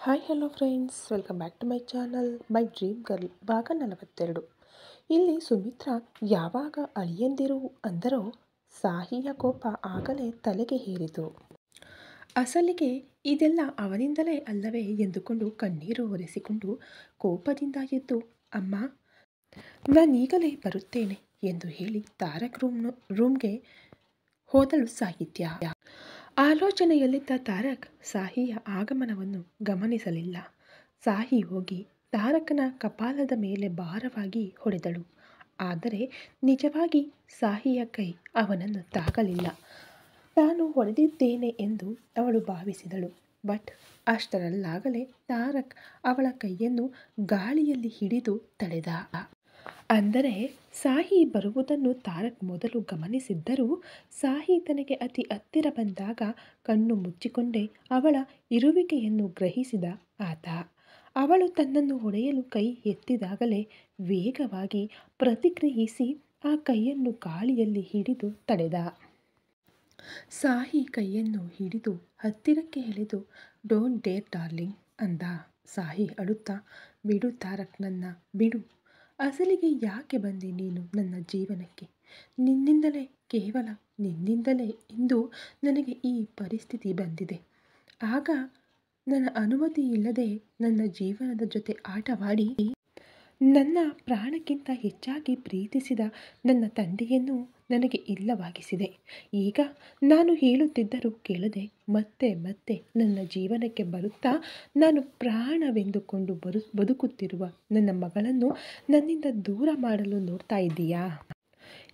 Hi hello friends, welcome back to my channel my dream girl ಭಾಗ 42. ಇಲ್ಲಿ ಸುಮಿತ್ರಾ ಯಾವಾಗ ಅಳಿಯಂದಿರು ಅಂದರೋ ಸಾಹಿಯ ಕೋಪ ಆಗಲೇ ತಲೆಗೆ ಏರಿತು. ಅಸಲಿಗೆ ಇದೆಲ್ಲ ಅವನಿಂದಲೇ ಅಲ್ಲವೇ ಎಂದುಕೊಂಡು ಕಣ್ಣೀರು ಒರೆಸಿಕೊಂಡು ಕೋಪದಿಂದ ಎದ್ದು, ಅಮ್ಮ ನಾನೀಗಲೇ ಬರುತ್ತೇನೆ ಎಂದು ಹೇಳಿ ತಾರಕ್ ರೂಮ್ಗೆ ಹೋದಳು ಸಾಹಿತ್ಯ. ಆಲೋಚನೆಯಲ್ಲಿದ್ದ ತಾರಕ್ ಸಾಹಿಯ ಆಗಮನವನ್ನು ಗಮನಿಸಲಿಲ್ಲ. ಸಾಹಿ ಹೋಗಿ ತಾರಕನ ಕಪಾಲದ ಮೇಲೆ ಭಾರವಾಗಿ ಹೊಡೆದಳು. ಆದರೆ ನಿಜವಾಗಿ ಸಾಹಿಯ ಕೈ ಅವನನ್ನು ತಾಗಲಿಲ್ಲ. ತಾನು ಹೊಡೆದಿದ್ದೇನೆ ಎಂದು ಅವಳು ಭಾವಿಸಿದಳು. ಬಟ್ ಅಷ್ಟರಲ್ಲಾಗಲೇ ತಾರಕ್ ಅವಳ ಕೈಯನ್ನು ಗಾಳಿಯಲ್ಲಿ ಹಿಡಿದು ತಡೆದ. ಅಂದರೆ ಸಾಹಿ ಬರುವುದನ್ನು ತಾರಕ್ ಮೊದಲು ಗಮನಿಸಿದ್ದರೂ ಸಾಹಿ ತನಗೆ ಅತಿ ಹತ್ತಿರ ಬಂದಾಗ ಕಣ್ಣು ಮುಚ್ಚಿಕೊಂಡೇ ಅವಳ ಇರುವಿಕೆಯನ್ನು ಗ್ರಹಿಸಿದ ಆತ. ಅವಳು ತನ್ನನ್ನು ಹೊಡೆಯಲು ಕೈ ಎತ್ತಿದಾಗಲೇ ವೇಗವಾಗಿ ಪ್ರತಿಕ್ರಿಯಿಸಿ ಆ ಕೈಯನ್ನು ಗಾಳಿಯಲ್ಲಿ ಹಿಡಿದು ತಡೆದ. ಸಾಹಿ ಕೈಯನ್ನು ಹಿಡಿದು ಹತ್ತಿರಕ್ಕೆ ಎಳೆದು ಡೋಂಟ್ ಡೇರ್ ಡಾರ್ಲಿಂಗ್ ಅಂದ. ಸಾಹಿ ಅಳುತ್ತಾ, ಬಿಡು ತಾರಕ್, ನನ್ನ ಬಿಡು. ಅಸಲಿಗೆ ಯಾಕೆ ಬಂದೆ ನೀನು ನನ್ನ ಜೀವನಕ್ಕೆ? ನಿನ್ನಿಂದಲೇ, ಕೇವಲ ನಿನ್ನಿಂದಲೇ ಇಂದು ನನಗೆ ಈ ಪರಿಸ್ಥಿತಿ ಬಂದಿದೆ. ಆಗ ನನ್ನ ಅನುಮತಿ ಇಲ್ಲದೆ ನನ್ನ ಜೀವನದ ಜೊತೆ ಆಟವಾಡಿ ನನ್ನ ಪ್ರಾಣಕ್ಕಿಂತ ಹೆಚ್ಚಾಗಿ ಪ್ರೀತಿಸಿದ ನನ್ನ ತಂದೆಯನ್ನು ನನಗೆ ಇಲ್ಲವಾಗಿಸಿದೆ. ಈಗ ನಾನು ಹೇಳುತ್ತಿದ್ದರೂ ಕೇಳದೆ ಮತ್ತೆ ಮತ್ತೆ ನನ್ನ ಜೀವನಕ್ಕೆ ಬರುತ್ತಾ ನಾನು ಪ್ರಾಣವೆಂದುಕೊಂಡು ಬದುಕುತ್ತಿರುವ ನನ್ನ ಮಗಳನ್ನು ನನ್ನಿಂದ ದೂರ ಮಾಡಲು ನೋಡ್ತಾ ಇದ್ದೀಯಾ?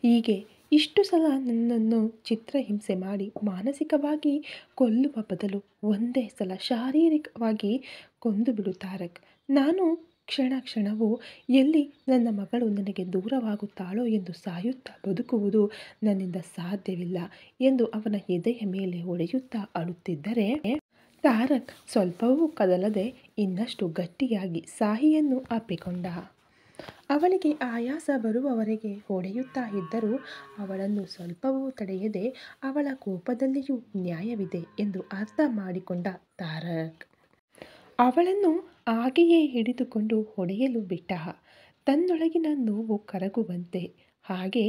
ಹೀಗೆ ಇಷ್ಟು ಸಲ ನನ್ನನ್ನು ಚಿತ್ರಹಿಂಸೆ ಮಾಡಿ ಮಾನಸಿಕವಾಗಿ ಕೊಲ್ಲುವ ಬದಲು ಒಂದೇ ಸಲ ಶಾರೀರಿಕವಾಗಿ ಕೊಂದು ಬಿಡು ತಾರಕ್. ನಾನು ಕ್ಷಣ ಕ್ಷಣವೂ ಎಲ್ಲಿ ನನ್ನ ಮಗಳು ನನಗೆ ದೂರವಾಗುತ್ತಾಳೋ ಎಂದು ಸಾಯುತ್ತಾ ಬದುಕುವುದು ನನ್ನಿಂದ ಸಾಧ್ಯವಿಲ್ಲ ಎಂದು ಅವನ ಎದೆಯ ಮೇಲೆ ಹೊಡೆಯುತ್ತಾ ಅಳುತ್ತಿದ್ದರೆ ತಾರಕ್ ಸ್ವಲ್ಪವೂ ಕದಲದೆ ಇನ್ನಷ್ಟು ಗಟ್ಟಿಯಾಗಿ ಸಾಹಿಯನ್ನು ಅಪ್ಪಿಕೊಂಡ. ಅವಳಿಗೆ ಆಯಾಸ ಬರುವವರೆಗೆ ಹೊಡೆಯುತ್ತಾ ಇದ್ದರೂ ಅವಳನ್ನು ಸ್ವಲ್ಪವೂ ತಡೆಯದೆ ಅವಳ ಕೋಪದಲ್ಲಿಯೂ ನ್ಯಾಯವಿದೆ ಎಂದು ಅರ್ಥ ಮಾಡಿಕೊಂಡ ತಾರಕ್ ಅವಳನ್ನು ಹಾಗೆಯೇ ಹಿಡಿದುಕೊಂಡು ಹೊಡೆಯಲು ಬಿಟ್ಟ. ತನ್ನೊಳಗಿನ ನೋವು ಕರಗುವಂತೆ ಹಾಗೆ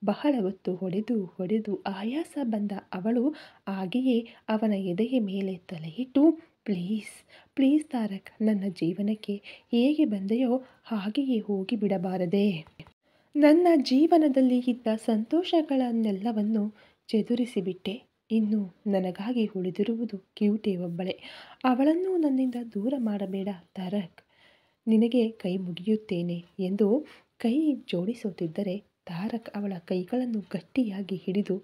ಬಹಳ ಹೊತ್ತು ಹೊಡೆದು ಆಯಾಸ ಬಂದ ಅವಳು ಹಾಗೆಯೇ ಅವನ ಎದೆಯ ಮೇಲೆ ತಲೆಯಿಟ್ಟು, ಪ್ಲೀಸ್ ಪ್ಲೀಸ್ ತಾರಕ್, ನನ್ನ ಜೀವನಕ್ಕೆ ಹೇಗೆ ಬಂದೆಯೋ ಹಾಗೆಯೇ ಹೋಗಿಬಿಡಬಾರದೆ? ನನ್ನ ಜೀವನದಲ್ಲಿ ಇದ್ದ ಸಂತೋಷಗಳನ್ನೆಲ್ಲವನ್ನು ಚದುರಿಸಿಬಿಟ್ಟೆ. ಇನ್ನು ನನಗಾಗಿ ಉಳಿದಿರುವುದು ಕ್ಯೂಟಿ ಒಬ್ಬಳೇ. ಅವಳನ್ನು ನನ್ನಿಂದ ದೂರ ಮಾಡಬೇಡ ತಾರಕ್, ನಿನಗೆ ಕೈ ಮುಗಿಯುತ್ತೇನೆ ಎಂದು ಕೈ ಜೋಡಿಸುತ್ತಿದ್ದರೆ ತಾರಕ್ ಅವಳ ಕೈಗಳನ್ನು ಗಟ್ಟಿಯಾಗಿ ಹಿಡಿದು,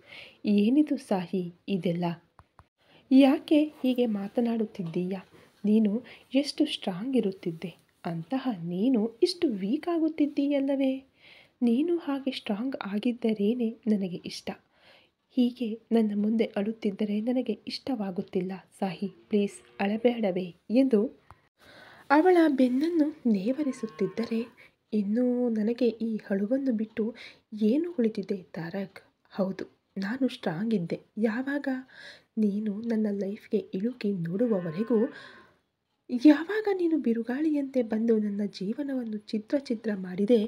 ಏನಿದು ಸಾಹಿ ಇದೆಲ್ಲ? ಯಾಕೆ ಹೀಗೆ ಮಾತನಾಡುತ್ತಿದ್ದೀಯಾ? ನೀನು ಎಷ್ಟು ಸ್ಟ್ರಾಂಗ್ ಇರುತ್ತಿದ್ದೆ, ಅಂತಹ ನೀನು ಇಷ್ಟು ವೀಕ್ ಆಗುತ್ತಿದ್ದೀಯಲ್ಲವೇ? ನೀನು ಹಾಗೆ ಸ್ಟ್ರಾಂಗ್ ಆಗಿದ್ದರೇನೆ ನನಗೆ ಇಷ್ಟ. ಹೀಗೆ ನನ್ನ ಮುಂದೆ ಅಳುತ್ತಿದ್ದರೆ ನನಗೆ ಇಷ್ಟವಾಗುತ್ತಿಲ್ಲ ಸಾಹಿ, ಪ್ಲೀಸ್ ಅಳಬೇಡವೇ ಎಂದು ಅವಳ ಬೆನ್ನನ್ನು ನೇವರಿಸುತ್ತಿದ್ದರೆ, ಇನ್ನೂ ನನಗೆ ಈ ಅಳುವನ್ನು ಬಿಟ್ಟು ಏನು ಉಳಿದಿದೆ ತಾರಕ್? ಹೌದು, ನಾನು ಸ್ಟ್ರಾಂಗ್ ಇದ್ದೆ. ಯಾವಾಗ? ನೀನು ನನ್ನ ಲೈಫ್ಗೆ ಇಳುಕಿ ನೋಡುವವರೆಗೂ. ಯಾವಾಗ ನೀನು ಬಿರುಗಾಳಿಯಂತೆ ಬಂದು ನನ್ನ ಜೀವನವನ್ನು ಚಿತ್ರ ಮಾಡಿದೆ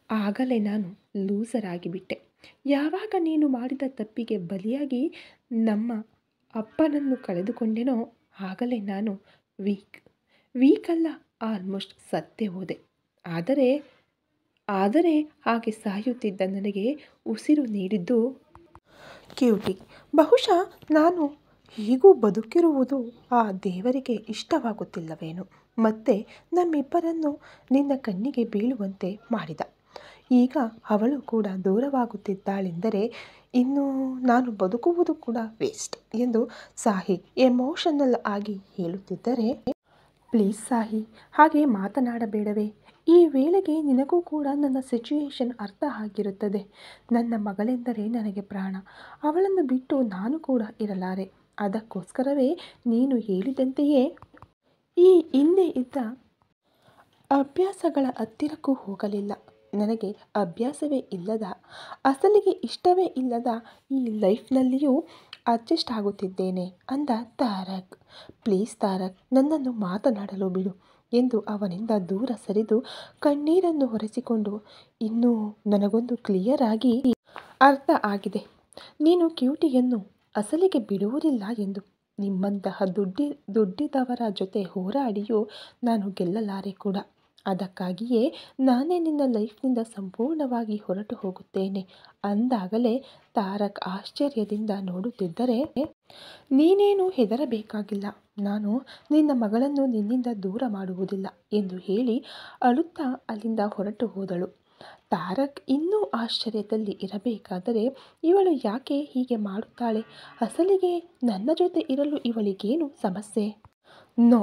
ಆಗಲೇ ನಾನು ಲೂಸರ್ ಆಗಿಬಿಟ್ಟೆ. ಯಾವಾಗ ನೀನು ಮಾಡಿದ ತಪ್ಪಿಗೆ ಬಲಿಯಾಗಿ ನಮ್ಮ ಅಪ್ಪನನ್ನು ಕಳೆದುಕೊಂಡೆನೋ ಆಗಲೇ ನಾನು ವೀಕ್ ಅಲ್ಲ, ಆಲ್ಮೋಸ್ಟ್ ಸತ್ತೇ ಹೋದೆ. ಆದರೆ ಹಾಗೆ ಸಾಯುತ್ತಿದ್ದ ನನಗೆ ಉಸಿರು ನೀಡಿದ್ದು ಕ್ಯೂಟಿ. ಬಹುಶಃ ನಾನು ಹೀಗೂ ಬದುಕಿರುವುದು ಆ ದೇವರಿಗೆ ಇಷ್ಟವಾಗುತ್ತಿಲ್ಲವೇನೋ. ಮತ್ತೆ ನಮ್ಮಿಬ್ಬರನ್ನು ನಿನ್ನ ಕಣ್ಣಿಗೆ ಬೀಳುವಂತೆ ಮಾಡಿದ. ಈಗ ಅವಳು ಕೂಡ ದೂರವಾಗುತ್ತಿದ್ದಾಳೆಂದರೆ ಇನ್ನು ನಾನು ಬದುಕುವುದು ಕೂಡ ವೇಸ್ಟ್ ಎಂದು ಸಾಹಿ ಎಮೋಷನಲ್ ಆಗಿ ಹೇಳುತ್ತಿದ್ದರೆ, ಪ್ಲೀಸ್ ಸಾಹಿ, ಹಾಗೆ ಮಾತನಾಡಬೇಡವೇ? ಈ ವೇಳೆಗೆ ನಿನಗೂ ಕೂಡ ನನ್ನ ಸಿಚುಯೇಷನ್ ಅರ್ಥ ಆಗಿರುತ್ತದೆ. ನನ್ನ ಮಗಳೆಂದರೆ ನನಗೆ ಪ್ರಾಣ. ಅವಳನ್ನು ಬಿಟ್ಟು ನಾನು ಕೂಡ ಇರಲಾರೆ. ಅದಕ್ಕೋಸ್ಕರವೇ ನೀನು ಹೇಳಿದಂತೆಯೇ ಈ ಹಿಂದೆ ಇದ್ದ ಅಭ್ಯಾಸಗಳ ಹತ್ತಿರಕ್ಕೂ ಹೋಗಲಿಲ್ಲ. ನನಗೆ ಅಭ್ಯಾಸವೇ ಇಲ್ಲದ, ಅಸಲಿಗೆ ಇಷ್ಟವೇ ಇಲ್ಲದ ಈ ಲೈಫ್ನಲ್ಲಿಯೂ ಅಡ್ಜಸ್ಟ್ ಆಗುತ್ತಿದ್ದೇನೆ ಅಂದ ತಾರಕ್. ಪ್ಲೀಸ್ ತಾರಕ್, ನನ್ನನ್ನು ಮಾತನಾಡಲು ಬಿಡು ಎಂದು ಅವನಿಂದ ದೂರ ಸರಿದು ಕಣ್ಣೀರನ್ನು ಒರೆಸಿಕೊಂಡು, ಇನ್ನೂ ನನಗೊಂದು ಕ್ಲಿಯರ್ ಆಗಿ ಅರ್ಥ ಆಗಿದೆ. ನೀನು ಕ್ಯೂಟಿಯನ್ನು ಅಸಲಿಗೆ ಬಿಡುವುದಿಲ್ಲ ಎಂದು. ನಿಮ್ಮಂತಹ ದುಡ್ಡಿದವರ ಜೊತೆ ಹೋರಾಡಿಯೂ ನಾನು ಗೆಲ್ಲಲಾರೆ ಕೂಡ. ಅದಕ್ಕಾಗಿಯೇ ನಾನೇ ನಿನ್ನ ಲೈಫ್ನಿಂದ ಸಂಪೂರ್ಣವಾಗಿ ಹೊರಟು ಹೋಗುತ್ತೇನೆ ಅಂದಾಗಲೇ ತಾರಕ್ ಆಶ್ಚರ್ಯದಿಂದ ನೋಡುತ್ತಿದ್ದರೆ, ನೀನೇನು ಹೆದರಬೇಕಾಗಿಲ್ಲ, ನಾನು ನಿನ್ನ ಮಗಳನ್ನು ನಿನ್ನಿಂದ ದೂರ ಮಾಡುವುದಿಲ್ಲ ಎಂದು ಹೇಳಿ ಅಳುತ್ತಾ ಅಲ್ಲಿಂದ ಹೊರಟು ಹೋದಳು. ತಾರಕ್ ಇನ್ನೂ ಆಶ್ಚರ್ಯದಲ್ಲಿ ಇರಬೇಕಾದರೆ, ಇವಳು ಯಾಕೆ ಹೀಗೆ ಮಾಡುತ್ತಾಳೆ? ಅಸಲಿಗೆ ನನ್ನ ಜೊತೆ ಇರಲು ಇವಳಿಗೇನು ಸಮಸ್ಯೆ? ನೋ,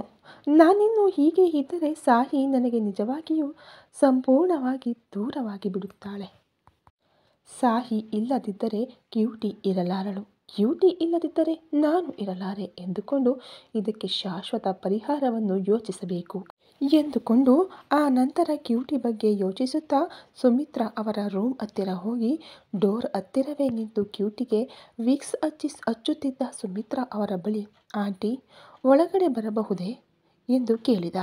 ನಾನಿನ್ನು ಹೀಗೆ ಇದ್ದರೆ ಸಾಹಿ ನನಗೆ ನಿಜವಾಗಿಯೂ ಸಂಪೂರ್ಣವಾಗಿ ದೂರವಾಗಿ ಬಿಡುತ್ತಾಳೆ. ಸಾಹಿ ಇಲ್ಲದಿದ್ದರೆ ಕ್ಯೂಟಿ ಇರಲಾರಳು, ಕ್ಯೂಟಿ ಇಲ್ಲದಿದ್ದರೆ ನಾನು ಇರಲಾರೆ ಎಂದುಕೊಂಡು ಇದಕ್ಕೆ ಶಾಶ್ವತ ಪರಿಹಾರವನ್ನು ಯೋಚಿಸಬೇಕು ಎಂದುಕೊಂಡು ಆ ನಂತರ ಕ್ಯೂಟಿ ಬಗ್ಗೆ ಯೋಚಿಸುತ್ತಾ ಸುಮಿತ್ರಾ ಅವರ ರೂಮ್ ಹತ್ತಿರ ಹೋಗಿ ಡೋರ್ ಹತ್ತಿರವೇ ನಿಂತು ಕ್ಯೂಟಿಗೆ ವಿಕ್ಸ್ ಹಚ್ಚುತ್ತಿದ್ದ ಸುಮಿತ್ರಾ ಅವರ ಬಳಿ, ಆಂಟಿ ಒಳಗಡೆ ಬರಬಹುದೇ ಎಂದು ಕೇಳಿದ.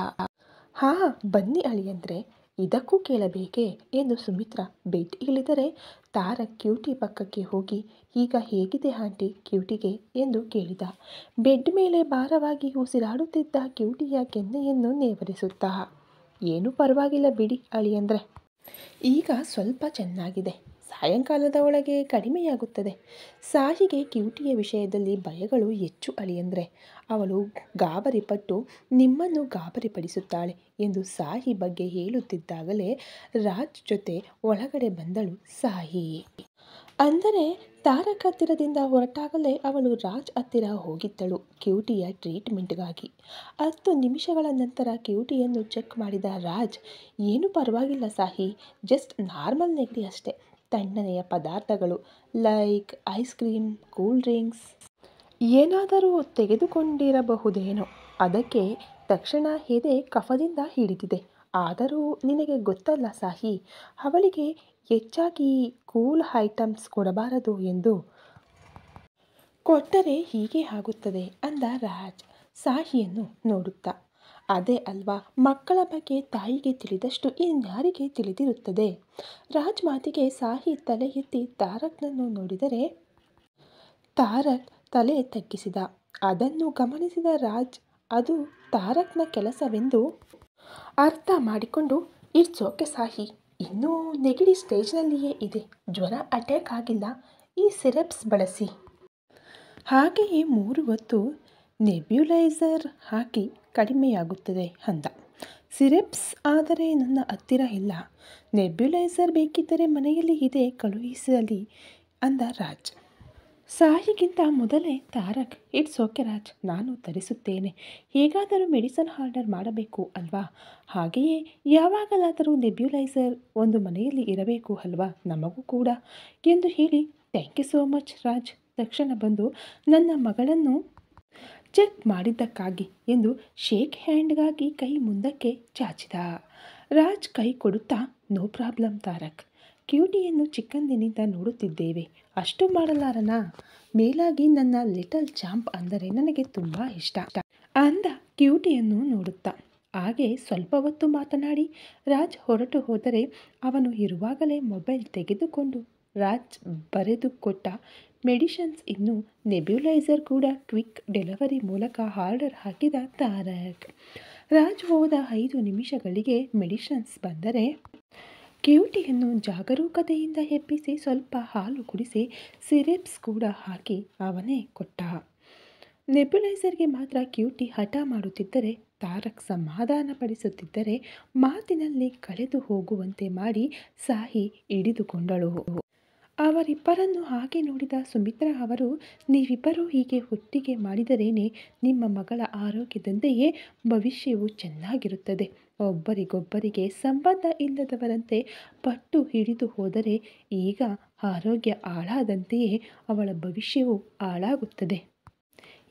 ಹಾ ಬನ್ನಿ ಅಳಿಯಂದ್ರೆ, ಇದಕ್ಕೂ ಕೇಳಬೇಕೇ ಎಂದು ಸುಮಿತ್ರಾ ಬೆಡ್ ಇಳಿದರೆ ತಾರಕ್ ಕ್ಯೂಟಿ ಪಕ್ಕಕ್ಕೆ ಹೋಗಿ, ಈಗ ಹೇಗಿದೆ ಆಂಟಿ ಕ್ಯೂಟಿಗೆ ಎಂದು ಕೇಳಿದ. ಬೆಡ್ ಮೇಲೆ ಭಾರವಾಗಿ ಉಸಿರಾಡುತ್ತಿದ್ದ ಕ್ಯೂಟಿಯ ಕೆನ್ನೆಯನ್ನು ನೇವರಿಸುತ್ತಾ, ಏನೂ ಪರವಾಗಿಲ್ಲ ಬಿಡಿ ಅಳಿಯಂದ್ರೆ, ಈಗ ಸ್ವಲ್ಪ ಚೆನ್ನಾಗಿದೆ, ಸಾಯಂಕಾಲದ ಒಳಗೆ ಕಡಿಮೆಯಾಗುತ್ತದೆ. ಸಾಹಿಗೆ ಕ್ಯೂಟಿಯ ವಿಷಯದಲ್ಲಿ ಭಯಗಳು ಹೆಚ್ಚು ಅಳಿಯಂದ್ರೆ, ಅವಳು ಗಾಬರಿಪಟ್ಟು ನಿಮ್ಮನ್ನು ಗಾಬರಿಪಡಿಸುತ್ತಾಳೆ ಎಂದು ಸಾಹಿ ಬಗ್ಗೆ ಹೇಳುತ್ತಿದ್ದಾಗಲೇ ರಾಜ್ ಜೊತೆ ಒಳಗಡೆ ಬಂದಳು ಸಾಹಿ. ಅಂದರೆ ತಾರಕ್ ಹತ್ತಿರದಿಂದ ಹೊರಟಾಗಲೇ ಅವಳು ರಾಜ್ ಹತ್ತಿರ ಹೋಗಿದ್ದಳು ಕ್ಯೂಟಿಯ ಟ್ರೀಟ್ಮೆಂಟ್ಗಾಗಿ. 10 ನಿಮಿಷಗಳ ನಂತರ ಕ್ಯೂಟಿಯನ್ನು ಚೆಕ್ ಮಾಡಿದ ರಾಜ್, ಏನೂ ಪರವಾಗಿಲ್ಲ ಸಾಹಿ, ಜಸ್ಟ್ ನಾರ್ಮಲ್ ನೆಗಡಿ ಅಷ್ಟೇ, ತಣ್ಣನೆಯ ಪದಾರ್ಥಗಳು like ice cream, cool drinks ಏನಾದರೂ ತೆಗೆದುಕೊಂಡಿರಬಹುದೇನೋ, ಅದಕ್ಕೆ ತಕ್ಷಣ ಎದೆ ಕಫದಿಂದ ಹಿಡಿದಿದೆ. ಆದರೂ ನಿನಗೆ ಗೊತ್ತಲ್ಲ ಸಾಹಿ, ಅವಳಿಗೆ ಹೆಚ್ಚಾಗಿ ಕೂಲ್ ಐಟಮ್ಸ್ ಕೊಡಬಾರದು ಎಂದು. ಕೊಟ್ಟರೆ ಹೀಗೆ ಆಗುತ್ತದೆ ಅಂದ ರಾಜ್ ಸಾಹಿಯನ್ನು ನೋಡುತ್ತಾ. ಅದೇ ಅಲ್ವಾ, ಮಕ್ಕಳ ಬಗ್ಗೆ ತಾಯಿಗೆ ತಿಳಿದಷ್ಟು ಇನ್ಯಾರಿಗೆ ತಿಳಿದಿರುತ್ತದೆ? ರಾಜ್ ಮಾತಿಗೆ ಸಾಹಿ ತಲೆ ಎತ್ತಿ ತಾರಕ್ನನ್ನು ನೋಡಿದರೆ ತಾರಕ್ ತಲೆ ತಗ್ಗಿಸಿದ. ಅದನ್ನು ಗಮನಿಸಿದ ರಾಜ್ ಅದು ತಾರಕ್ನ ಕೆಲಸವೆಂದು ಅರ್ಥ ಮಾಡಿಕೊಂಡು, ಇಟ್ಸ್ ಓಕೆ ಸಾಹಿ, ಇನ್ನೂ ನೆಗಡಿ ಸ್ಟೇಜ್ನಲ್ಲಿಯೇ ಇದೆ, ಜ್ವರ ಅಟ್ಯಾಕ್ ಆಗಿಲ್ಲ, ಈ ಸಿರಪ್ಸ್ ಬಳಸಿ, ಹಾಗೆಯೇ 3 ಹೊತ್ತು ನೆಬ್ಯುಲೈಸರ್ ಹಾಕಿ ಕಡಿಮೆಯಾಗುತ್ತದೆ ಅಂದ. ಸಿರಪ್ಸ್ ಆದರೆ ನನ್ನ ಹತ್ತಿರ ಇಲ್ಲ, ನೆಬ್ಯುಲೈಸರ್ ಬೇಕಿದ್ದರೆ ಮನೆಯಲ್ಲಿ ಇದೆ, ಕಳುಹಿಸಲಿ ಅಂದ ರಾಜ್. ಸಾಹಿಗಿಂತ ಮೊದಲೇ ತಾರಕ್, ಇಟ್ಸ್ ಓಕೆ ರಾಜ್, ನಾನು ತರಿಸುತ್ತೇನೆ, ಹೇಗಾದರೂ ಮೆಡಿಸನ್ ಆರ್ಡರ್ ಮಾಡಬೇಕು ಅಲ್ವಾ, ಹಾಗೆಯೇ ಯಾವಾಗಲಾದರೂ ನೆಬ್ಯುಲೈಸರ್ ಒಂದು ಮನೆಯಲ್ಲಿ ಇರಬೇಕು ಅಲ್ವಾ ನಮಗೂ ಕೂಡ ಎಂದು ಹೇಳಿ, thank you so much Raj, ತಕ್ಷಣ ಬಂದು ನನ್ನ ಮಗಳನ್ನು ಚೆಕ್ ಮಾಡಿದ್ದಕ್ಕಾಗಿ ಎಂದು ಶೇಕ್ ಹ್ಯಾಂಡ್ಗಾಗಿ ಕೈ ಮುಂದಕ್ಕೆ ಚಾಚಿದ. ರಾಜ್ ಕೈ ಕೊಡುತ್ತಾ, ನೋ ಪ್ರಾಬ್ಲಮ್ ತಾರಕ್, ಕ್ಯೂಟಿಯನ್ನು ಚಿಕ್ಕಂದಿನಿಂದ ನೋಡುತ್ತಿದ್ದೇವೆ, ಅಷ್ಟು ಮಾಡಲಾರನಾ, ಮೇಲಾಗಿ ನನ್ನ ಲಿಟಲ್ ಚಾಂಪ್ ಅಂದರೆ ನನಗೆ ತುಂಬ ಇಷ್ಟ ಅಂದ ಕ್ಯೂಟಿಯನ್ನು ನೋಡುತ್ತಾ. ಹಾಗೆ ಸ್ವಲ್ಪ ಹೊತ್ತು ಮಾತನಾಡಿ ರಾಜ್ ಹೊರಟು ಹೋದರೆ ಅವನು ಇರುವಾಗಲೇ ಮೊಬೈಲ್ ತೆಗೆದುಕೊಂಡು ರಾಜ್ ಬರೆದು ಕೊಟ್ಟ ಮೆಡಿಸಿನ್ಸ್ ಇನ್ನು ನೆಬ್ಯುಲೈಸರ್ ಕೂಡ ಕ್ವಿಕ್ ಡೆಲಿವರಿ ಮೂಲಕ ಆರ್ಡರ್ ಹಾಕಿದ ತಾರಕ್. ರಾಜ್ ಹೋದ 5 ನಿಮಿಷಗಳಿಗೆ ಮೆಡಿಸಿನ್ಸ್ ಬಂದರೆ ಕ್ಯೂಟಿಯನ್ನು ಜಾಗರೂಕತೆಯಿಂದ ಎಬ್ಬಿಸಿ ಸ್ವಲ್ಪ ಹಾಲು ಕುಡಿಸಿ ಸಿರಪ್ಸ್ ಕೂಡ ಹಾಕಿ ಅವನೇ ಕೊಟ್ಟ. ನೆಬ್ಯುಲೈಸರ್ಗೆ ಮಾತ್ರ ಕ್ಯೂಟಿ ಹಠ ಮಾಡುತ್ತಿದ್ದರೆ ತಾರಕ್ ಸಮಾಧಾನಪಡಿಸುತ್ತಿದ್ದರೆ ಮಾತಿನಲ್ಲಿ ಕಳೆದು ಹೋಗುವಂತೆ ಮಾಡಿ ಸಾಹಿ ಹಿಡಿದುಕೊಂಡಳು. ಅವರಿಬ್ಬರನ್ನು ಹಾಗೆ ನೋಡಿದ ಸುಮಿತ್ರಾ ಅವರು, ನೀವಿಬ್ಬರೂ ಹೀಗೆ ಒಟ್ಟಿಗೆ ಮಾಡಿದರೇನೆ ನಿಮ್ಮ ಮಗಳ ಆರೋಗ್ಯದಂತೆಯೇ ಭವಿಷ್ಯವು ಚೆನ್ನಾಗಿರುತ್ತದೆ, ಒಬ್ಬರಿಗೊಬ್ಬರಿಗೆ ಸಂಬಂಧ ಇಲ್ಲದವರಂತೆ ಪಟ್ಟು ಹಿಡಿದು ಹೋದರೆ ಈಗ ಆರೋಗ್ಯ ಹಾಳಾದಂತೆಯೇ ಅವಳ ಭವಿಷ್ಯವು ಹಾಳಾಗುತ್ತದೆ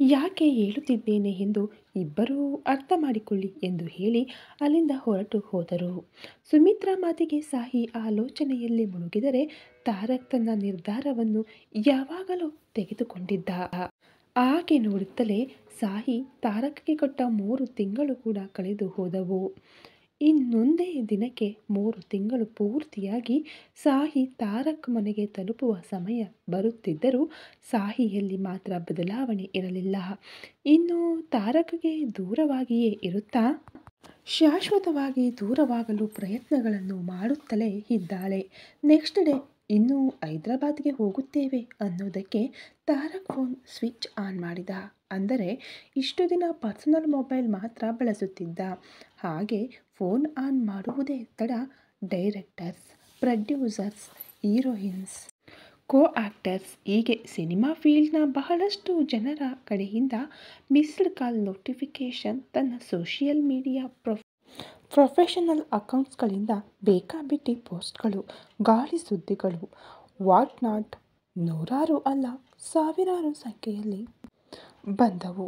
ಯಾಕೆ ಹೇಳುತ್ತಿದ್ದೇನೆ ಎಂದು ಇಬ್ಬರೂ ಅರ್ಥ ಮಾಡಿಕೊಳ್ಳಿ ಎಂದು ಹೇಳಿ ಅಲ್ಲಿಂದ ಹೊರಟು ಹೋದರು. ಸುಮಿತ್ರಾ ಮಾತಿಗೆ ಸಾಹಿ ಆಲೋಚನೆಯಲ್ಲಿ ಮುಳುಗಿದರೆ ತಾರಕ್ ತನ್ನ ನಿರ್ಧಾರವನ್ನು ಯಾವಾಗಲೂ ತೆಗೆದುಕೊಂಡಿದ್ದ. ಆಕೆ ನೋಡುತ್ತಲೇ ಸಾಹಿ ತಾರಕ್ಗೆ ಕೊಟ್ಟ 3 ತಿಂಗಳು ಕೂಡ ಕಳೆದು ಹೋದವು. ಇನ್ನೊಂದೇ ದಿನಕ್ಕೆ 3 ತಿಂಗಳು ಪೂರ್ತಿಯಾಗಿ ಸಾಹಿ ತಾರಕ್ ಮನೆಗೆ ತಲುಪುವ ಸಮಯ ಬರುತ್ತಿದ್ದರೂ ಸಾಹಿಯಲ್ಲಿ ಮಾತ್ರ ಬದಲಾವಣೆ ಇರಲಿಲ್ಲ. ಇನ್ನು ತಾರಕ್ಗೆ ದೂರವಾಗಿಯೇ ಇರುತ್ತಾ ಶಾಶ್ವತವಾಗಿ ದೂರವಾಗಲು ಪ್ರಯತ್ನಗಳನ್ನು ಮಾಡುತ್ತಲೇ ಇದ್ದಾಳೆ. ನೆಕ್ಸ್ಟ್ ಡೇ ಇನ್ನೂ ಹೈದರಾಬಾದ್ಗೆ ಹೋಗುತ್ತೇವೆ ಅನ್ನೋದಕ್ಕೆ ತಾರಕ್ ಫೋನ್ ಸ್ವಿಚ್ ಆನ್ ಮಾಡಿದ. ಅಂದರೆ ಇಷ್ಟು ದಿನ ಪರ್ಸನಲ್ ಮೊಬೈಲ್ ಮಾತ್ರ ಬಳಸುತ್ತಿದ್ದ. ಹಾಗೆ ಫೋನ್ ಆನ್ ಮಾಡುವುದೇ ತಡ directors, producers, heroines, co actors ಹೀಗೆ ಸಿನಿಮಾ ಫೀಲ್ಡ್ನ ಬಹಳಷ್ಟು ಜನರ ಕಡೆಯಿಂದ ಮಿಸ್ಡ್ ಕಾಲ್ ನೋಟಿಫಿಕೇಶನ್ ತನ್ನ ಸೋಷಿಯಲ್ ಮೀಡಿಯಾ ಪ್ರೊಫೆಷನಲ್ ಅಕೌಂಟ್ಸ್ಗಳಿಂದ ಬೇಕಾಬಿಟ್ಟಿ ಪೋಸ್ಟ್ಗಳು, ಗಾಳಿ ಸುದ್ದಿಗಳು, ವಾಟ್ ನಾಟ್ ನೂರಾರು ಅಲ್ಲ ಸಾವಿರಾರು ಸಂಖ್ಯೆಯಲ್ಲಿ ಬಂದವು.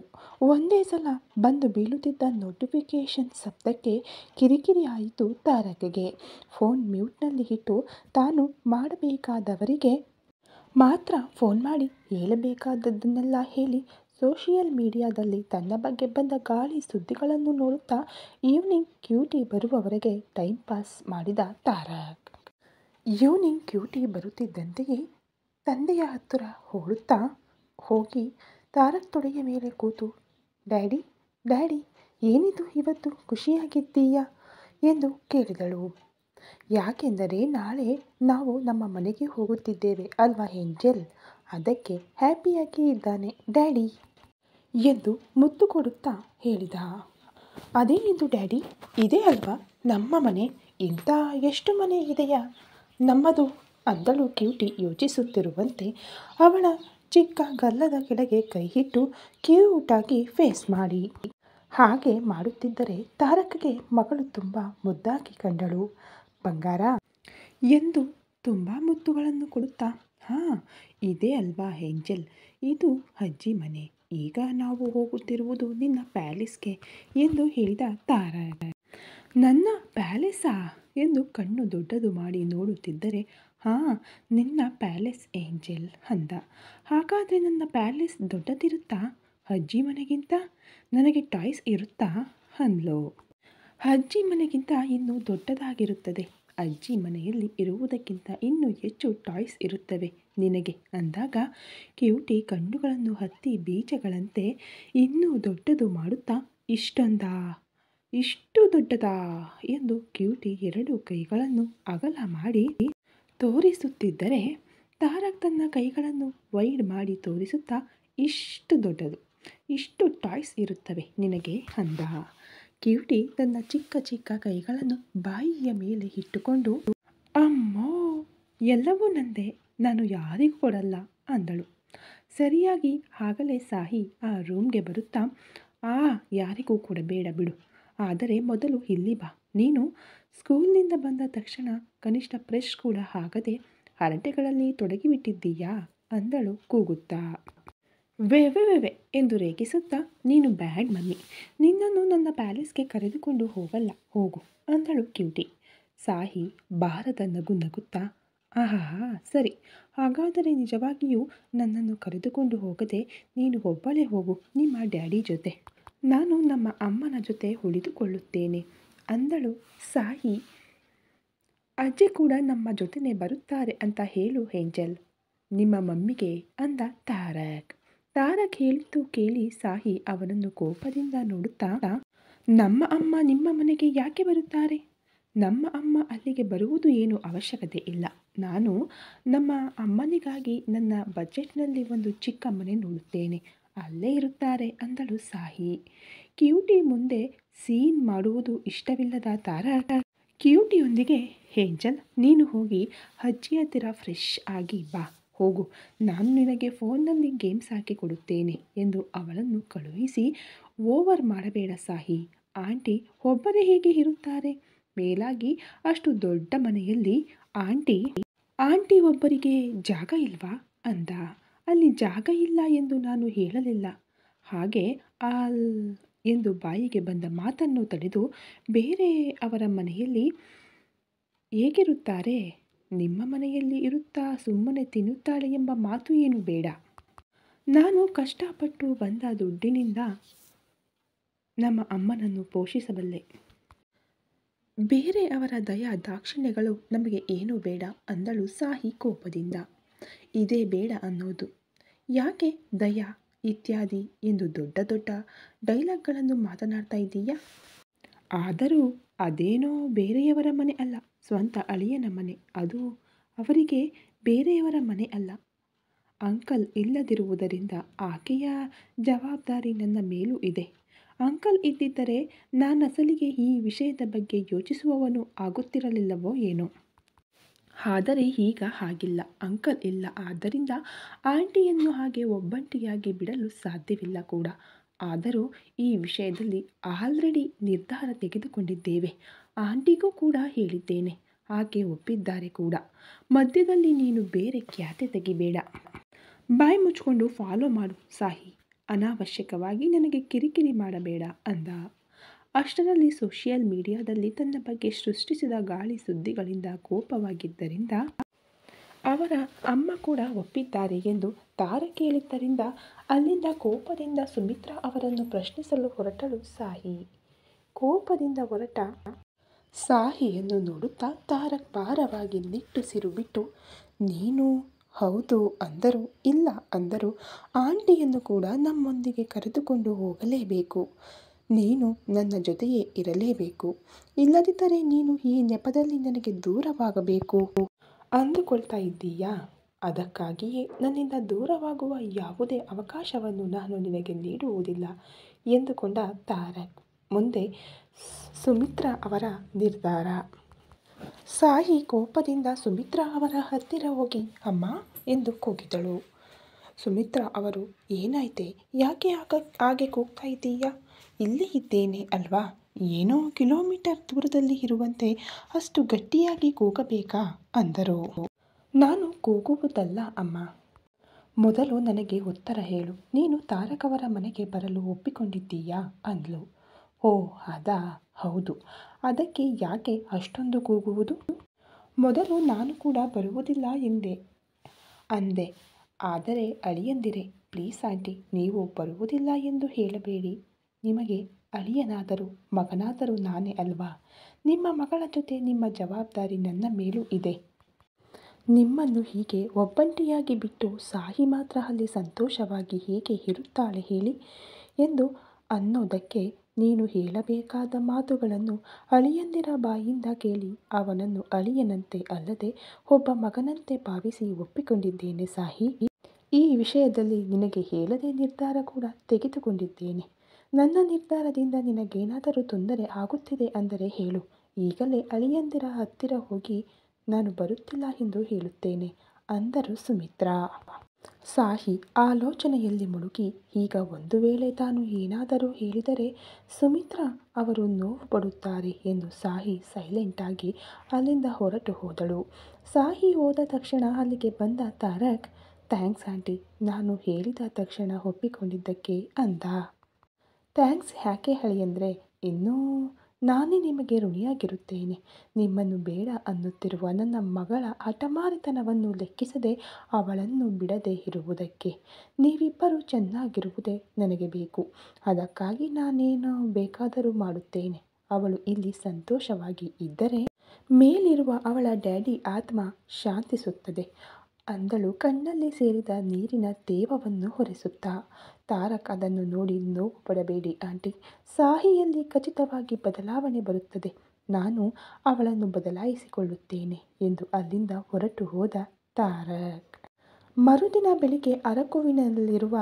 ಒಂದೇ ಸಲ ಬಂದು ಬೀಳುತ್ತಿದ್ದ ನೋಟಿಫಿಕೇಶನ್ ಶಬ್ದಕ್ಕೆ ಕಿರಿಕಿರಿ ಆಯಿತು ತಾರಕ್ಗೆ. ಫೋನ್ ಮ್ಯೂಟ್ನಲ್ಲಿ ಇಟ್ಟು ತಾನು ಮಾಡಬೇಕಾದವರಿಗೆ ಮಾತ್ರ ಫೋನ್ ಮಾಡಿ ಹೇಳಬೇಕಾದದ್ದನ್ನೆಲ್ಲ ಹೇಳಿ ಸೋಷಿಯಲ್ ಮೀಡಿಯಾದಲ್ಲಿ ತನ್ನ ಬಗ್ಗೆ ಬಂದ ಗಾಳಿ ಸುದ್ದಿಗಳನ್ನು ನೋಡುತ್ತಾ ಈವ್ನಿಂಗ್ ಕ್ಯೂಟಿ ಬರುವವರೆಗೆ ಟೈಮ್ ಪಾಸ್ ಮಾಡಿದ ತಾರಕ್. ಈವ್ನಿಂಗ್ ಕ್ಯೂಟಿ ಬರುತ್ತಿದ್ದಂತೆಯೇ ತಂದೆಯ ಹತ್ತಿರ ಓಡುತ್ತಾ ಹೋಗಿ ತಾರಕ್ ತೊಡೆಯ ಮೇಲೆ ಕೂತು ಡ್ಯಾಡಿ ಡ್ಯಾಡಿ ಏನಿದು ಇವತ್ತು ಖುಷಿಯಾಗಿದ್ದೀಯಾ ಎಂದು ಕೇಳಿದಳು. ಯಾಕೆಂದರೆ ನಾಳೆ ನಾವು ನಮ್ಮ ಮನೆಗೆ ಹೋಗುತ್ತಿದ್ದೇವೆ ಅಲ್ವಾ ಏಂಜೆಲ್, ಅದಕ್ಕೆ ಹ್ಯಾಪಿಯಾಗಿ ಇದ್ದಾನೆ ಡ್ಯಾಡಿ ಎಂದು ಮುತ್ತು ಕೊಡುತ್ತಾ ಹೇಳಿದ. ಅದೇನಿದು ಡ್ಯಾಡಿ, ಇದೇ ಅಲ್ವಾ ನಮ್ಮ ಮನೆ, ಇಂಥ ಎಷ್ಟು ಮನೆ ಇದೆಯಾ ನಮ್ಮದು ಅಂದಳು ಕ್ಯೂಟಿ ಯೋಚಿಸುತ್ತಿರುವಂತೆ. ಅವಳ ಚಿಕ್ಕ ಗಲ್ಲದ ಕೆಳಗೆ ಕೈ ಇಟ್ಟು ಕ್ಯೂಟಾಗಿ ಫೇಸ್ ಮಾಡಿ. ಹಾಗೆ ಮಾಡುತ್ತಿದ್ದರೆ ತಾರಕ್ಗೆ ಮಗಳು ತುಂಬ ಮುದ್ದಾಗಿ ಕಂಡಳು. ಬಂಗಾರ ಎಂದು ತುಂಬ ಮುತ್ತುಗಳನ್ನು ಕೊಡುತ್ತಾ, ಹಾಂ ಇದೇ ಅಲ್ವಾ ಏಂಜೆಲ್, ಇದು ಅಜ್ಜಿ ಮನೆ, ಈಗ ನಾವು ಹೋಗುತ್ತಿರುವುದು ನಿನ್ನ ಪ್ಯಾಲೇಸ್ಗೆ ಎಂದು ಹೇಳಿದ ತಾರಕ್. ನನ್ನ ಪ್ಯಾಲೇಸಾ ಎಂದು ಕಣ್ಣು ದೊಡ್ಡದು ಮಾಡಿ ನೋಡುತ್ತಿದ್ದರೆ, ಹಾಂ ನಿನ್ನ ಪ್ಯಾಲೇಸ್ ಏಂಜೆಲ್ ಅಂದ. ಹಾಗಾದರೆ ನನ್ನ ಪ್ಯಾಲೇಸ್ ದೊಡ್ಡದಿರುತ್ತಾ ಅಜ್ಜಿ ಮನೆಗಿಂತ, ನನಗೆ ಟಾಯ್ಸ್ ಇರುತ್ತಾ ಅಂದ್ಲು. ಅಜ್ಜಿ ಮನೆಗಿಂತ ಇನ್ನೂ ದೊಡ್ಡದಾಗಿರುತ್ತದೆ, ಅಜ್ಜಿ ಮನೆಯಲ್ಲಿ ಇರುವುದಕ್ಕಿಂತ ಇನ್ನೂ ಹೆಚ್ಚು ಟಾಯ್ಸ್ ಇರುತ್ತವೆ ನಿನಗೆ ಅಂದಾಗ ಕ್ಯೂಟಿ ಕಣ್ಣುಗಳನ್ನು ಹತ್ತಿ ಬೀಜಗಳಂತೆ ಇನ್ನೂ ದೊಡ್ಡದು ಮಾಡುತ್ತಾ, ಇಷ್ಟೊಂದಾ, ಇಷ್ಟು ದೊಡ್ಡದಾ ಎಂದು ಕ್ಯೂಟಿ 2 ಕೈಗಳನ್ನು ಅಗಲ ಮಾಡಿ ತೋರಿಸುತ್ತಿದ್ದರೆ ತಾರಕ್ ತನ್ನ ಕೈಗಳನ್ನು ವೈಡ್ ಮಾಡಿ ತೋರಿಸುತ್ತಾ, ಇಷ್ಟು ದೊಡ್ಡದು, ಇಷ್ಟು ಟಾಯ್ಸ್ ಇರುತ್ತವೆ ನಿನಗೆ ಅಂದ. ಕ್ಯೂಟಿ ತನ್ನ ಚಿಕ್ಕ ಚಿಕ್ಕ ಕೈಗಳನ್ನು ಬಾಯಿಯ ಮೇಲೆ ಇಟ್ಟುಕೊಂಡು, ಅಮ್ಮೋ ಎಲ್ಲವೂ ನಂದೇ, ನಾನು ಯಾರಿಗೂ ಕೊಡಲ್ಲ ಅಂದಳು. ಸರಿಯಾಗಿ ಆಗಲೇ ಸಾಹಿ ಆ ರೂಮ್ಗೆ ಬರುತ್ತಾ, ಯಾರಿಗೂ ಕೊಡಬೇಡ ಬಿಡು, ಆದರೆ ಮೊದಲು ಇಲ್ಲಿ ಬಾ, ನೀನು ಸ್ಕೂಲ್ನಿಂದ ಬಂದ ತಕ್ಷಣ ಕನಿಷ್ಠ ಫ್ರೆಶ್ ಕೂಡ ಆಗದೆ ಹರಟೆಗಳಲ್ಲಿ ತೊಡಗಿಬಿಟ್ಟಿದ್ದೀಯಾ ಅಂದಳು ಕೂಗುತ್ತಾ. ವೆವೆ ಎಂದು ರೇಗಿಸುತ್ತಾ, ನೀನು ಬ್ಯಾಡ್ ಮಮ್ಮಿ, ನಿನ್ನನ್ನು ನನ್ನ ಪ್ಯಾಲೇಸ್ಗೆ ಕರೆದುಕೊಂಡು ಹೋಗಲ್ಲ, ಹೋಗು ಅಂದಳು ಕ್ಯೂಟಿ. ಸಾಹಿ ಬಾರದ ನಗು ನಗುತ್ತಾ, ಆಹಾ ಸರಿ, ಹಾಗಾದರೆ ನಿಜವಾಗಿಯೂ ನನ್ನನ್ನು ಕರೆದುಕೊಂಡು ಹೋಗದೆ ನೀನು ಒಬ್ಬಳೇ ಹೋಗು ನಿಮ್ಮ ಡ್ಯಾಡಿ ಜೊತೆ, ನಾನು ನಮ್ಮ ಅಮ್ಮನ ಜೊತೆ ಉಳಿದುಕೊಳ್ಳುತ್ತೇನೆ ಅಂದಳು ಸಾಹಿ. ಅಜ್ಜಿ ಕೂಡ ನಮ್ಮ ಜೊತೆನೆ ಬರುತ್ತಾರೆ ಅಂತ ಹೇಳು ಏಂಜೆಲ್ ನಿಮ್ಮ ಮಮ್ಮಿಗೆ ಅಂದ ತಾರಕ್. ತಾರಕ್ ಹೇಳಿದ್ದು ಕೇಳಿ ಸಾಹಿ ಅವನನ್ನು ಕೋಪದಿಂದ ನೋಡುತ್ತಾ, ನಮ್ಮ ಅಮ್ಮ ನಿಮ್ಮ ಮನೆಗೆ ಯಾಕೆ ಬರುತ್ತಾರೆ, ನಮ್ಮ ಅಮ್ಮ ಅಲ್ಲಿಗೆ ಬರುವುದು ಏನು ಅವಶ್ಯಕತೆ ಇಲ್ಲ, ನಾನು ನಮ್ಮ ಅಮ್ಮನಿಗಾಗಿ ನನ್ನ ಬಜೆಟ್ನಲ್ಲಿ ಒಂದು ಚಿಕ್ಕ ಮನೆ ನೋಡುತ್ತೇನೆ, ಅಲ್ಲೇ ಇರುತ್ತಾರೆ ಅಂದಳು ಸಾಹಿ. ಕ್ಯೂಟಿ ಮುಂದೆ ಸೀನ್ ಮಾಡುವುದು ಇಷ್ಟವಿಲ್ಲದ ತಾರಕ್ ಕ್ಯೂಟಿಯೊಂದಿಗೆ, ಏಂಜಲ್ ನೀನು ಹೋಗಿ ಅಜ್ಜಿ ಹತ್ತಿರ ಫ್ರೆಶ್ ಆಗಿ ಬಾ, ಹೋಗು, ನಾನು ನಿನಗೆ ಫೋನ್ನಲ್ಲಿ ಗೇಮ್ಸ್ ಹಾಕಿ ಕೊಡುತ್ತೇನೆ ಎಂದು ಅವಳನ್ನು ಕಳುಹಿಸಿ, ಓವರ್ ಮಾಡಬೇಡ ಸಾಹಿ, ಆಂಟಿ ಒಬ್ಬರೇ ಹೇಗೆ ಇರುತ್ತಾರೆ, ಮೇಲಾಗಿ ಅಷ್ಟು ದೊಡ್ಡ ಮನೆಯಲ್ಲಿ ಆಂಟಿ ಒಬ್ಬರಿಗೆ ಜಾಗ ಇಲ್ವಾ ಅಂದ. ಅಲ್ಲಿ ಜಾಗ ಇಲ್ಲ ಎಂದು ನಾನು ಹೇಳಲಿಲ್ಲ, ಹಾಗೆ ಆಲ್ ಎಂದು ಬಾಯಿಗೆ ಬಂದ ಮಾತನ್ನು ತಡೆದು ಬೇರೆ ಅವರ ಮನೆಯಲ್ಲಿ ಹೇಗಿರುತ್ತಾರೆ, ನಿಮ್ಮ ಮನೆಯಲ್ಲಿ ಇರುತ್ತಾ ಸುಮ್ಮನೆ ತಿನ್ನುತ್ತಾಳೆ ಎಂಬ ಮಾತು ಏನು ಬೇಡ. ನಾನು ಕಷ್ಟಪಟ್ಟು ಬಂದ ದುಡ್ಡಿನಿಂದ ನಮ್ಮ ಅಮ್ಮನನ್ನು ಪೋಷಿಸಬಲ್ಲೆ. ಬೇರೆ ಅವರ ದಯಾ ದಾಕ್ಷಿಣ್ಯಗಳು ನಮಗೆ ಏನೂ ಬೇಡ ಅಂದಳು ಸಾಹಿ ಕೋಪದಿಂದ. ಇದೇ ಬೇಡ ಅನ್ನೋದು, ಯಾಕೆ ದಯಾ ಇತ್ಯಾದಿ ಎಂದು ದೊಡ್ಡ ದೊಡ್ಡ ಡೈಲಾಗ್ಗಳನ್ನು ಮಾತನಾಡ್ತಾ ಇದ್ದೀಯಾ? ಆದರೂ ಅದೇನೋ ಬೇರೆಯವರ ಮನೆ ಅಲ್ಲ, ಸ್ವಂತ ಅಳಿಯನ ಮನೆ. ಅದು ಅವರಿಗೆ ಬೇರೆಯವರ ಮನೆ ಅಲ್ಲ. ಅಂಕಲ್ ಇಲ್ಲದಿರುವುದರಿಂದ ಆಕೆಯ ಜವಾಬ್ದಾರಿ ನನ್ನ ಮೇಲೂ ಇದೆ. ಅಂಕಲ್ ಇದ್ದಿದ್ದರೆ ನಾನಸಲಿಗೆ ಈ ವಿಷಯದ ಬಗ್ಗೆ ಯೋಚಿಸುವವನು ಆಗುತ್ತಿರಲಿಲ್ಲವೋ ಏನೋ. ಆದರೆ ಈಗ ಹಾಗಿಲ್ಲ. ಅಂಕಲ್ ಇಲ್ಲ, ಆದ್ದರಿಂದ ಆಂಟಿಯನ್ನು ಹಾಗೆ ಒಬ್ಬಂಟಿಯಾಗಿ ಬಿಡಲು ಸಾಧ್ಯವಿಲ್ಲ ಕೂಡ. ಆದರೂ ಈ ವಿಷಯದಲ್ಲಿ ಆಲ್ರೆಡಿ ನಿರ್ಧಾರ ತೆಗೆದುಕೊಂಡಿದ್ದೇವೆ. ಆಂಟಿಗೂ ಕೂಡ ಹೇಳಿದ್ದೇನೆ, ಆಕೆ ಒಪ್ಪಿದ್ದಾರೆ ಕೂಡ. ಮಧ್ಯದಲ್ಲಿ ನೀನು ಬೇರೆ ಖ್ಯಾತೆ ತೆಗಿಬೇಡ. ಬಾಯಿ ಮುಚ್ಕೊಂಡು ಫಾಲೋ ಮಾಡು ಸಾಹಿ. ಅನಾವಶ್ಯಕವಾಗಿ ನನಗೆ ಕಿರಿಕಿರಿ ಮಾಡಬೇಡ ಅಂದ. ಅಷ್ಟರಲ್ಲಿ ಸೋಷಿಯಲ್ ಮೀಡಿಯಾದಲ್ಲಿ ತನ್ನ ಬಗ್ಗೆ ಸೃಷ್ಟಿಸಿದ ಗಾಳಿ ಸುದ್ದಿಗಳಿಂದ ಕೋಪವಾಗಿದ್ದರಿಂದ ಅವರ ಅಮ್ಮ ಕೂಡ ಒಪ್ಪಿದ್ದಾರೆ ಎಂದು ತಾರಕ್ ಹೇಳಿದ್ದರಿಂದ ಅಲ್ಲಿಂದ ಕೋಪದಿಂದ ಸುಮಿತ್ರಾ ಅವರನ್ನು ಪ್ರಶ್ನಿಸಲು ಹೊರಟಳು ಸಾಹಿ. ಕೋಪದಿಂದ ಹೊರಟ ಸಾಹಿಯನ್ನು ನೋಡುತ್ತಾ ತಾರಕ್ ಭಾರವಾಗಿ ನಿಟ್ಟುಸಿರು ಬಿಟ್ಟು, ನೀನು ಹೌದು ಅಂದರು ಇಲ್ಲ ಅಂದರು ಆಂಟಿಯನ್ನು ಕೂಡ ನಮ್ಮೊಂದಿಗೆ ಕರೆದುಕೊಂಡು ಹೋಗಲೇಬೇಕು. ನೀನು ನನ್ನ ಜೊತೆಯೇ ಇರಲೇಬೇಕು. ಇಲ್ಲದಿದ್ದರೆ ನೀನು ಈ ನೆಪದಲ್ಲಿ ನನಗೆ ದೂರವಾಗಬೇಕು ಅಂದುಕೊಳ್ತಾ ಇದ್ದೀಯಾ? ಅದಕ್ಕಾಗಿಯೇ ನನ್ನಿಂದ ದೂರವಾಗುವ ಯಾವುದೇ ಅವಕಾಶವನ್ನು ನಾನು ನಿನಗೆ ನೀಡುವುದಿಲ್ಲ ಎಂದುಕೊಂಡ ತಾರಕ್. ಮುಂದೆ ಸುಮಿತ್ರಾ ಅವರ ನಿರ್ಧಾರ. ಸಾಹಿ ಕೋಪದಿಂದ ಸುಮಿತ್ರಾ ಅವರ ಹತ್ತಿರ ಹೋಗಿ ಅಮ್ಮ ಎಂದು ಕೂಗಿದಳು. ಸುಮಿತ್ರಾ ಅವರು, ಏನಾಯ್ತೆ, ಯಾಕೆ ಹಾಗೆ ಕೂಗ್ತಾ ಇದ್ದೀಯಾ? ಇಲ್ಲೇ ಇದ್ದೇನೆ ಅಲ್ವಾ? ಏನೋ ಕಿಲೋಮೀಟರ್ ದೂರದಲ್ಲಿ ಇರುವಂತೆ ಅಷ್ಟು ಗಟ್ಟಿಯಾಗಿ ಕೂಗಬೇಕಾ ಅಂದರು. ನಾನು ಕೂಗುವುದಲ್ಲ ಅಮ್ಮ, ಮೊದಲು ನನಗೆ ಉತ್ತರ ಹೇಳು. ನೀನು ತಾರಕ್ ಅವರ ಮನೆಗೆ ಬರಲು ಒಪ್ಪಿಕೊಂಡಿದ್ದೀಯಾ ಅಂದ್ಲು. ಓ ಅದಾ, ಹೌದು. ಅದಕ್ಕೆ ಯಾಕೆ ಅಷ್ಟೊಂದು ಕೂಗುವುದು? ಮೊದಲು ನಾನು ಕೂಡ ಬರುವುದಿಲ್ಲ ಅಂದೆ. ಆದರೆ ಅಳಿಯಂದಿರೆ, ಪ್ಲೀಸ್ ಆಂಟಿ, ನೀವು ಬರುವುದಿಲ್ಲ ಎಂದು ಹೇಳಬೇಡಿ. ನಿಮಗೆ ಅಳಿಯನಾದರೂ ಮಗನಾದರೂ ನಾನೇ ಅಲ್ವಾ? ನಿಮ್ಮ ಮಗಳ ಜೊತೆ ನಿಮ್ಮ ಜವಾಬ್ದಾರಿ ನನ್ನ ಮೇಲೂ ಇದೆ. ನಿಮ್ಮನ್ನು ಹೀಗೆ ಒಬ್ಬಂಟಿಯಾಗಿ ಬಿಟ್ಟು ಸಾಹಿ ಮಾತ್ರ ಅಲ್ಲಿ ಸಂತೋಷವಾಗಿ ಹೇಗೆ ಇರುತ್ತಾಳೆ ಹೇಳಿ ಎಂದು ಅನ್ನೋದಕ್ಕೆ ನೀನು ಹೇಳಬೇಕಾದ ಮಾತುಗಳನ್ನು ಅಳಿಯಂದಿರ ಬಾಯಿಂದ ಕೇಳಿ ಅವನನ್ನು ಅಳಿಯನಂತೆ ಅಲ್ಲದೆ ಒಬ್ಬ ಮಗನಂತೆ ಭಾವಿಸಿ ಒಪ್ಪಿಕೊಂಡಿದ್ದೇನೆ ಸಾಹಿ. ಈ ವಿಷಯದಲ್ಲಿ ನಿನಗೆ ಹೇಳದೆ ನಿರ್ಧಾರ ಕೂಡ ತೆಗೆದುಕೊಂಡಿದ್ದೇನೆ. ನನ್ನ ನಿರ್ಧಾರದಿಂದ ನಿನಗೇನಾದರೂ ತೊಂದರೆ ಆಗುತ್ತಿದೆ ಅಂದರೆ ಹೇಳು. ಈಗಲೇ ಅಳಿಯಂದಿರ ಹತ್ತಿರ ಹೋಗಿ ನಾನು ಬರುತ್ತಿಲ್ಲ ಎಂದು ಹೇಳುತ್ತೇನೆ ಅಂದರು ಸುಮಿತ್ರಾ. ಸಾಹಿ ಆಲೋಚನೆಯಲ್ಲಿ ಮುಳುಗಿ, ಈಗ ಒಂದು ವೇಳೆ ತಾನು ಏನಾದರೂ ಹೇಳಿದರೆ ಸುಮಿತ್ರಾ ಅವರು ನೋವು ಪಡುತ್ತಾರೆ ಎಂದು ಸಾಹಿ ಸೈಲೆಂಟಾಗಿ ಅಲ್ಲಿಂದ ಹೊರಟು ಹೋದಳು. ಸಾಹಿ ಹೋದ ತಕ್ಷಣ ಅಲ್ಲಿಗೆ ಬಂದ ತಾರಕ್, ಥ್ಯಾಂಕ್ಸ್ ಆಂಟಿ, ನಾನು ಹೇಳಿದ ತಕ್ಷಣ ಒಪ್ಪಿಕೊಂಡಿದ್ದಕ್ಕೆ ಅಂದ. ಥ್ಯಾಂಕ್ಸ್ ಯಾಕೆ ಅಳಿಯಂದ್ರೆ, ಇನ್ನೂ ನಾನೇ ನಿಮಗೆ ಋಣಿಯಾಗಿರುತ್ತೇನೆ. ನಿಮ್ಮನ್ನು ಬೇಡ ಅನ್ನುತ್ತಿರುವ ನನ್ನ ಮಗಳ ಹಠಮಾರಿತನವನ್ನು ಲೆಕ್ಕಿಸದೆ ಅವಳನ್ನು ಬಿಡದೆ ಇರುವುದಕ್ಕೆ. ನೀವಿಬ್ಬರೂ ಚೆನ್ನಾಗಿರುವುದೇ ನನಗೆ ಬೇಕು. ಅದಕ್ಕಾಗಿ ನಾನೇನು ಬೇಕಾದರೂ ಮಾಡುತ್ತೇನೆ. ಅವಳು ಇಲ್ಲಿ ಸಂತೋಷವಾಗಿ ಇದ್ದರೆ ಮೇಲಿರುವ ಅವಳ ಡ್ಯಾಡಿ ಆತ್ಮ ಶಾಂತಿಸುತ್ತದೆ ಅಂದಳು ಕಣ್ಣಲ್ಲಿ ಸೇರಿದ ನೀರಿನ ತೇವವನ್ನು ಹೊರಿಸುತ್ತಾ. ತಾರಕ್ ಅದನ್ನು ನೋಡಿ, ನೋವು ಪಡಬೇಡಿ ಆಂಟಿ, ಸಾಹಿಯಲ್ಲಿ ಖಚಿತವಾಗಿ ಬದಲಾವಣೆ ಬರುತ್ತದೆ. ನಾನು ಅವಳನ್ನು ಬದಲಾಯಿಸಿಕೊಳ್ಳುತ್ತೇನೆ ಎಂದು ಅಲ್ಲಿಂದ ಹೊರಟು ಹೋದ ತಾರಕ್. ಮರುದಿನ ಬೆಳಿಗ್ಗೆ ಅರಕುವಿನಲ್ಲಿರುವ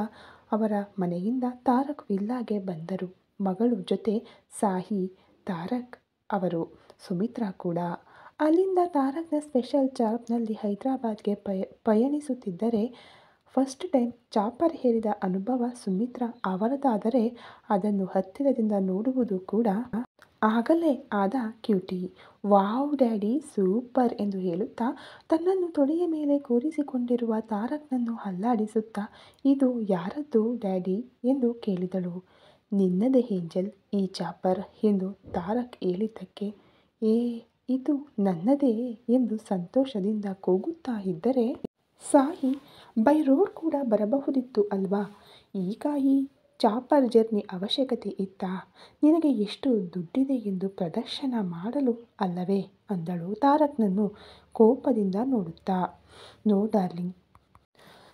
ಅವರ ಮನೆಯಿಂದ ತಾರಕ್ ವಿಲ್ಲಾಗೆ ಬಂದರು. ಮಗಳು ಜೊತೆ ಸಾಹಿ, ತಾರಕ್ ಅವರು, ಸುಮಿತ್ರಾ ಕೂಡ. ಅಲ್ಲಿಂದ ತಾರಕ್ನ ಸ್ಪೆಷಲ್ ಚಾಪ್ನಲ್ಲಿ ಹೈದರಾಬಾದ್ಗೆ ಪಯಣಿಸುತ್ತಿದ್ದರೆ ಫಸ್ಟ್ ಟೈಮ್ ಚಾಪರ್ ಏರಿದ ಅನುಭವ ಸುಮಿತ್ರಾ ಅವರದಾದರೆ ಅದನ್ನು ಹತ್ತಿರದಿಂದ ನೋಡುವುದು ಕೂಡ ಆಗಲೇ ಆದ ಕ್ಯೂಟಿ. ವಾವ್ ಡ್ಯಾಡಿ ಸೂಪರ್ ಎಂದು ಹೇಳುತ್ತಾ ತನ್ನನ್ನು ತೊಡೆಯ ಮೇಲೆ ಕೂರಿಸಿಕೊಂಡಿರುವ ತಾರಕ್ನನ್ನು ಅಲ್ಲಾಡಿಸುತ್ತಾ ಇದು ಯಾರದ್ದು ಡ್ಯಾಡಿ ಎಂದು ಕೇಳಿದಳು. ನಿನ್ನದೇ ಏಂಜಲ್ ಈ ಚಾಪರ್ ಎಂದು ತಾರಕ್ ಹೇಳಿದ್ದಕ್ಕೆ ಏ ಇದು ನನ್ನದೇ ಎಂದು ಸಂತೋಷದಿಂದ ಕೂಗುತ್ತಾ ಇದ್ದರೆ ಸಾಯಿ ಬೈ ರೋಡ್ ಕೂಡ ಬರಬಹುದಿತ್ತು ಅಲ್ವಾ, ಈಗ ಈ ಚಾಪರ್ ಜರ್ನಿ ಅವಶ್ಯಕತೆ ಇತ್ತಾ, ನಿನಗೆ ಎಷ್ಟು ದುಡ್ಡಿದೆ ಎಂದು ಪ್ರದರ್ಶನ ಮಾಡಲು ಅಲ್ಲವೇ ಅಂದಳು ತಾರಕ್ನನ್ನು ಕೋಪದಿಂದ ನೋಡುತ್ತಾ. ನೋ ಡಾರ್ಲಿಂಗ್,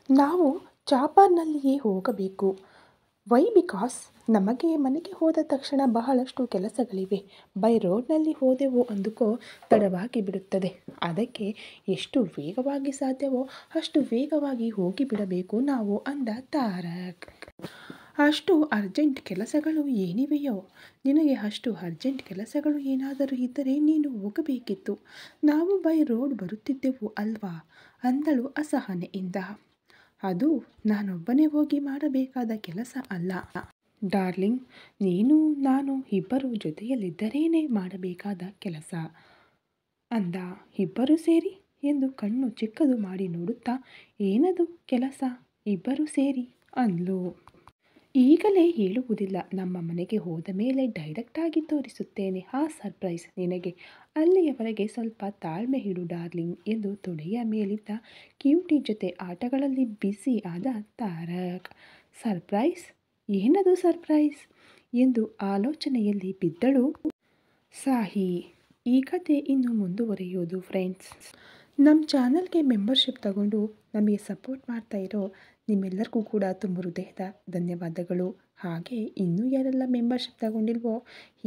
ನಾವು ಚಾಪರ್ನಲ್ಲಿಯೇ ಹೋಗಬೇಕು. ವೈ ಬಿಕಾಸ್ ನಮಗೆ ಮನೆಗೆ ಹೋದ ತಕ್ಷಣ ಬಹಳಷ್ಟು ಕೆಲಸಗಳಿವೆ. ಬೈ ರೋಡ್ನಲ್ಲಿ ಹೋದೆವು ಅಂದುಕೋ ತಡವಾಗಿ ಬಿಡುತ್ತದೆ. ಅದಕ್ಕೆ ಎಷ್ಟು ವೇಗವಾಗಿ ಸಾಧ್ಯವೋ ಅಷ್ಟು ವೇಗವಾಗಿ ಹೋಗಿಬಿಡಬೇಕು ನಾವು ಅಂದ ತಾರಕ್. ಅಷ್ಟು ಅರ್ಜೆಂಟ್ ಕೆಲಸಗಳು ಏನಿವೆಯೋ, ನಿನಗೆ ಅಷ್ಟು ಅರ್ಜೆಂಟ್ ಕೆಲಸಗಳು ಏನಾದರೂ ಇದ್ದರೆ ನೀನು ಹೋಗಬೇಕಿತ್ತು. ನಾವು ಬೈ ರೋಡ್ ಬರುತ್ತಿದ್ದೆವು ಅಲ್ವಾ ಅಂದಳು ಅಸಹನೆಯಿಂದ. ಅದು ನಾನೊಬ್ಬನೇ ಹೋಗಿ ಮಾಡಬೇಕಾದ ಕೆಲಸ ಅಲ್ಲ ಡಾರ್ಲಿಂಗ್, ನೀನು ನಾನು ಇಬ್ಬರು ಜೊತೆಯಲ್ಲಿದ್ದರೇನೆ ಮಾಡಬೇಕಾದ ಕೆಲಸ ಅಂದ. ಇಬ್ಬರು ಸೇರಿ ಎಂದು ಕಣ್ಣು ಚಿಕ್ಕದು ಮಾಡಿ ನೋಡುತ್ತಾ ಏನದು ಕೆಲಸ ಇಬ್ಬರು ಸೇರಿ ಅಂದ್ಲು. ಈಗಲೇ ಹೇಳುವುದಿಲ್ಲ, ನಮ್ಮ ಮನೆಗೆ ಹೋದ ಮೇಲೆ ಡೈರೆಕ್ಟಾಗಿ ತೋರಿಸುತ್ತೇನೆ ಆ ಸರ್ಪ್ರೈಸ್ ನಿನಗೆ. ಅಲ್ಲಿಯವರೆಗೆ ಸ್ವಲ್ಪ ತಾಳ್ಮೆ ಇಡು ಡಾರ್ಲಿಂಗ್ ಎಂದು ತೊಡೆಯ ಮೇಲಿದ್ದ ಕ್ಯೂಟಿ ಜೊತೆ ಆಟಗಳಲ್ಲಿ ಬ್ಯುಸಿ ಆದ ತಾರಕ್. ಸರ್ಪ್ರೈಸ್, ಏನದು ಸರ್ಪ್ರೈಸ್ ಎಂದು ಆಲೋಚನೆಯಲ್ಲಿ ಬಿದ್ದಳು ಸಾಹಿ. ಈ ಕತೆ ಇನ್ನು ಮುಂದುವರಿಯೋದು ಫ್ರೆಂಡ್ಸ್. ನಮ್ಮ ಚಾನಲ್ಗೆ ಮೆಂಬರ್ಶಿಪ್ ತಗೊಂಡು ನಮಗೆ ಸಪೋರ್ಟ್ ಮಾಡ್ತಾ ಇರೋ ನಿಮ್ಮೆಲ್ಲರಿಗೂ ಕೂಡ ತುಂಬ ಹೃದಯದ ಧನ್ಯವಾದಗಳು. ಹಾಗೆ ಇನ್ನೂ ಯಾರೆಲ್ಲ ಮೆಂಬರ್ಶಿಪ್ ತಗೊಂಡಿಲ್ವೋ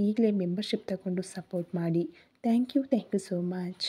ಈಗಲೇ ಮೆಂಬರ್ಶಿಪ್ ತಗೊಂಡು ಸಪೋರ್ಟ್ ಮಾಡಿ. Thank you so much.